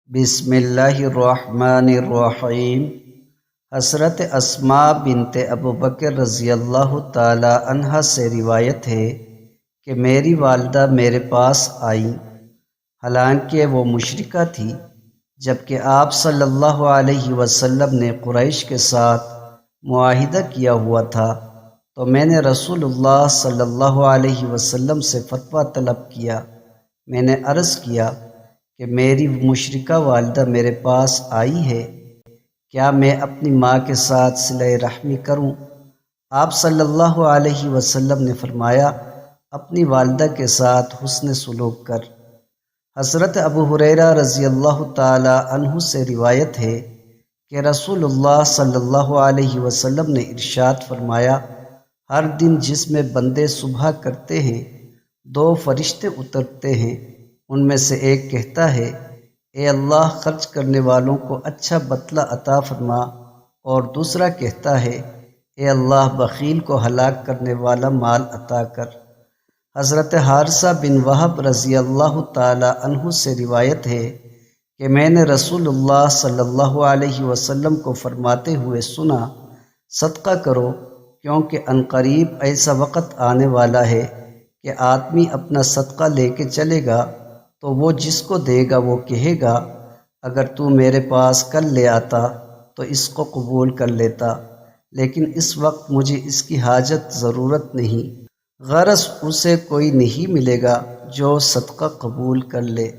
بسم اللہ الرحمن الرحیم۔ حضرت اسماء بنت ابو بکر رضی اللہ تعالی عنہا سے روایت ہے کہ میری والدہ میرے پاس آئیں، حالانکہ وہ مشرکہ تھی، جبکہ آپ صلی اللہ علیہ وسلم نے قریش کے ساتھ معاہدہ کیا ہوا تھا، تو میں نے رسول اللہ صلی اللہ علیہ وسلم سے فتویٰ طلب کیا۔ میں نے عرض کیا کہ میری مشرکہ والدہ میرے پاس آئی ہے، کیا میں اپنی ماں کے ساتھ صلہ رحمی کروں؟ آپ صلی اللہ علیہ وسلم نے فرمایا، اپنی والدہ کے ساتھ حسن سلوک کر۔ حضرت ابو ہریرہ رضی اللہ تعالی عنہ سے روایت ہے کہ رسول اللہ صلی اللہ علیہ وسلم نے ارشاد فرمایا، ہر دن جس میں بندے صبح کرتے ہیں، دو فرشتے اترتے ہیں، ان میں سے ایک کہتا ہے، اے اللہ خرچ کرنے والوں کو اچھا بدلہ عطا فرما، اور دوسرا کہتا ہے، اے اللہ بخیل کو ہلاک کرنے والا مال عطا کر۔ حضرت حارثہ بن وہب رضی اللہ تعالی عنہ سے روایت ہے کہ میں نے رسول اللہ صلی اللہ علیہ وسلم کو فرماتے ہوئے سنا، صدقہ کرو، کیونکہ عنقریب ایسا وقت آنے والا ہے کہ آدمی اپنا صدقہ لے کے چلے گا تو وہ جس کو دے گا وہ کہے گا، اگر تو میرے پاس کل لے آتا تو اس کو قبول کر لیتا، لیکن اس وقت مجھے اس کی حاجت ضرورت نہیں، غرض اسے کوئی نہیں ملے گا جو صدقہ قبول کر لے۔